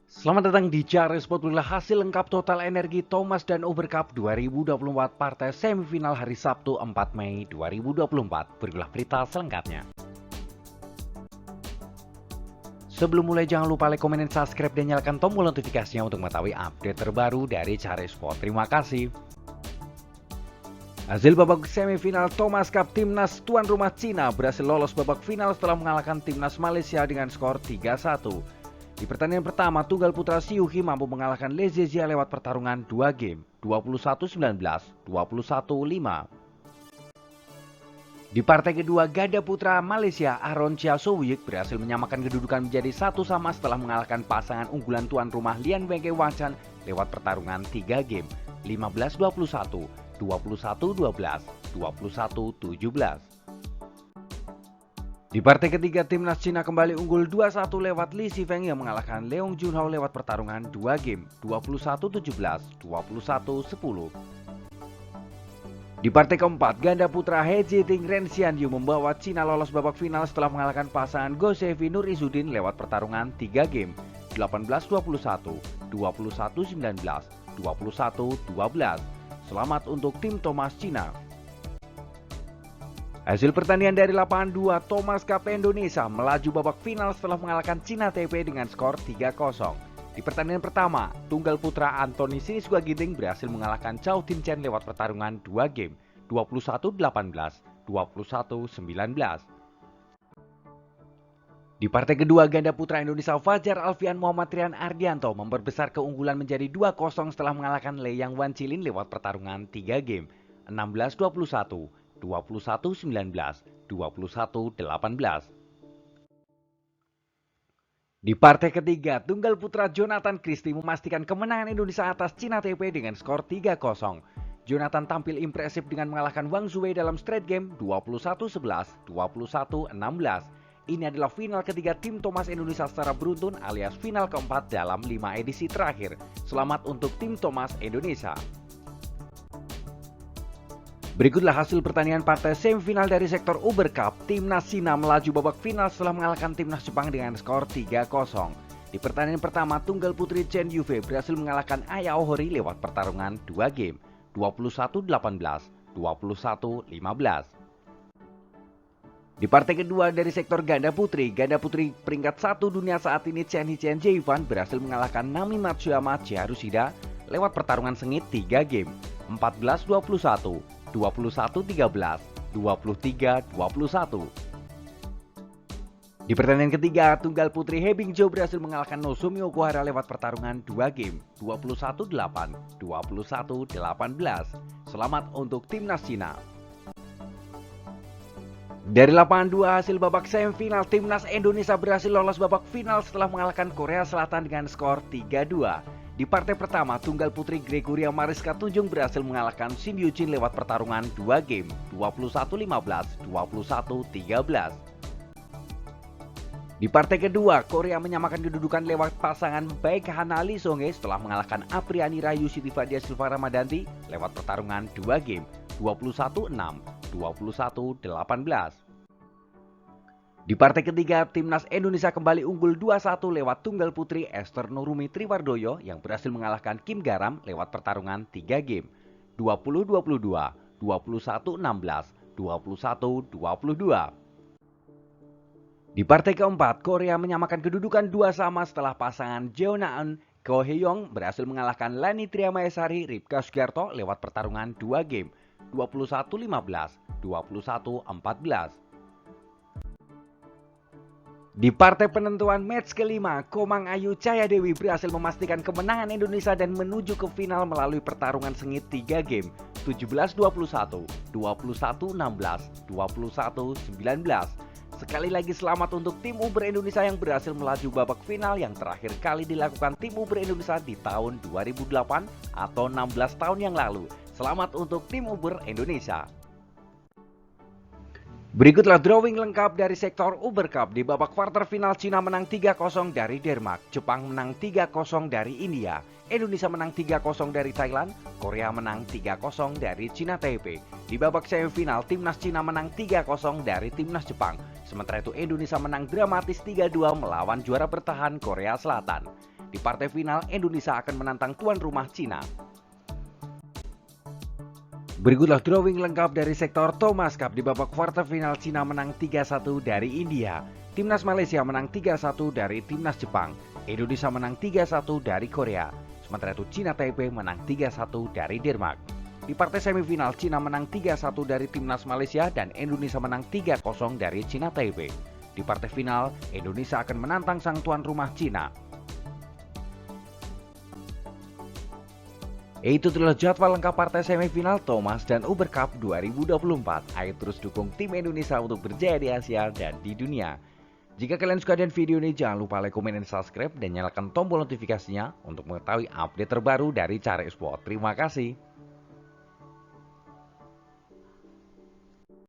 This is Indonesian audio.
Selamat datang di Cari Sport. Inilah hasil lengkap Total Energi Thomas dan Uber Cup 2024 partai semifinal hari Sabtu 4 Mei 2024. Berikutlah berita selengkapnya. Sebelum mulai jangan lupa like, komen, dan subscribe dan nyalakan tombol notifikasinya untuk mengetahui update terbaru dari Cari Sport. Terima kasih. Hasil babak semifinal Thomas Cup, timnas tuan rumah Cina berhasil lolos babak final setelah mengalahkan timnas Malaysia dengan skor 3-1. Di pertandingan pertama, tunggal putra Siuhi mampu mengalahkan Lezezia lewat pertarungan 2 game, 21-19, 21-5. Di partai kedua, ganda putra Malaysia Aaron Chiasowick berhasil menyamakan kedudukan menjadi 1-1 setelah mengalahkan pasangan unggulan tuan rumah Lian Wengke Wanchan lewat pertarungan 3 game, 15-21, 21-12, 21-17. Di partai ketiga, timnas Cina kembali unggul 2-1 lewat Li Shifeng yang mengalahkan Leong Junhao lewat pertarungan 2 game, 21-17, 21-10. Di partai keempat, ganda putra He Jiting Ren Xianyu membawa Cina lolos babak final setelah mengalahkan pasangan Go Sevi Nur Izzuddin lewat pertarungan 3 game, 18-21, 21-19, 21-12. Selamat untuk tim Thomas Cina. Hasil pertandingan dari lapangan 2, Thomas Cup Indonesia melaju babak final setelah mengalahkan Cina TP dengan skor 3-0. Di pertandingan pertama, tunggal putra Anthony Sinisuka Ginting berhasil mengalahkan Chao Tin Chen lewat pertarungan 2 game, 21-18, 21-19. Di partai kedua, ganda putra Indonesia Fajar Alfian Muhammad Rian Ardianto memperbesar keunggulan menjadi 2-0 setelah mengalahkan Lei Yang Wancilin lewat pertarungan 3 game, 16-21, 21-19, 21-18. Di partai ketiga, tunggal putra Jonathan Christie memastikan kemenangan Indonesia atas Cina TP dengan skor 3-0. Jonathan tampil impresif dengan mengalahkan Wang Zuwei dalam straight game 21-11, 21-16. Ini adalah final ketiga tim Thomas Indonesia secara beruntun alias final keempat dalam 5 edisi terakhir. Selamat untuk tim Thomas Indonesia. Berikutlah hasil pertandingan partai semifinal dari sektor Uber Cup. Timnas Cina melaju babak final setelah mengalahkan timnas Jepang dengan skor 3-0. Di pertandingan pertama, tunggal putri Chen Yufei berhasil mengalahkan Aya Ohori lewat pertarungan 2 game, 21-18, 21-15. Di partai kedua dari sektor ganda putri peringkat 1 dunia saat ini Chen Hichen Jaivan berhasil mengalahkan Nami Matsuyama Chiharushida lewat pertarungan sengit 3 game, 14-21, 21-13, 23-21. Di pertandingan ketiga, tunggal putri He Bingzhou berhasil mengalahkan Nozomi Okuhara lewat pertarungan 2 game, 21-8, 21-18. Selamat untuk timnas Cina. Dari lapangan 2, hasil babak semifinal, timnas Indonesia berhasil lolos babak final setelah mengalahkan Korea Selatan dengan skor 3-2. Di partai pertama, tunggal putri Gregoria Mariska Tunjung berhasil mengalahkan Shin Yujin lewat pertarungan 2 game, 21-15, 21-13. Di partai kedua, Korea menyamakan kedudukan lewat pasangan Baek Hana Lee Song-hye setelah mengalahkan Apriani Rahayu Siti Fadia Silva Ramadanti lewat pertarungan 2 game, 21-6, 21-18. Di partai ketiga, timnas Indonesia kembali unggul 2-1 lewat tunggal putri Esther Nurumi Triwardoyo yang berhasil mengalahkan Kim Garam lewat pertarungan 3 game, 20-22, 21-16, 21-22. Di partai keempat, Korea menyamakan kedudukan 2-2 setelah pasangan Jeonaeun Ko Hye-young berhasil mengalahkan Lani Triamaesari Ripka Sugiarto lewat pertarungan 2 game, 21-15, 21-14. Di partai penentuan match kelima, Komang Ayu Cahayadewi berhasil memastikan kemenangan Indonesia dan menuju ke final melalui pertarungan sengit 3 game, 17-21, 21-16, 21-19. Sekali lagi selamat untuk tim Uber Indonesia yang berhasil melaju babak final yang terakhir kali dilakukan tim Uber Indonesia di tahun 2008 atau 16 tahun yang lalu. Selamat untuk tim Uber Indonesia. Berikutlah drawing lengkap dari sektor Uber Cup. Di babak quarter final, Cina menang 3-0 dari Denmark, Jepang menang 3-0 dari India, Indonesia menang 3-0 dari Thailand, Korea menang 3-0 dari Cina Taipei. Di babak semifinal, timnas Cina menang 3-0 dari timnas Jepang. Sementara itu Indonesia menang dramatis 3-2 melawan juara bertahan Korea Selatan. Di Di partai final, Indonesia akan menantang tuan rumah Cina. Berikutlah drawing lengkap dari sektor Thomas Cup. Di babak kuarter final, Cina menang 3-1 dari India. Timnas Malaysia menang 3-1 dari Timnas Jepang. Indonesia menang 3-1 dari Korea. Sementara itu Cina Taipei menang 3-1 dari Denmark. Di partai semifinal, Cina menang 3-1 dari Timnas Malaysia dan Indonesia menang 3-0 dari Cina Taipei. Di partai final, Indonesia akan menantang sang tuan rumah Cina. Itu adalah jadwal lengkap partai semifinal Thomas dan Uber Cup 2024. Ayo terus dukung tim Indonesia untuk berjaya di Asia dan di dunia. Jika kalian suka dengan video ini, jangan lupa like, komen, dan subscribe, dan nyalakan tombol notifikasinya untuk mengetahui update terbaru dari Cara Esport. Terima kasih.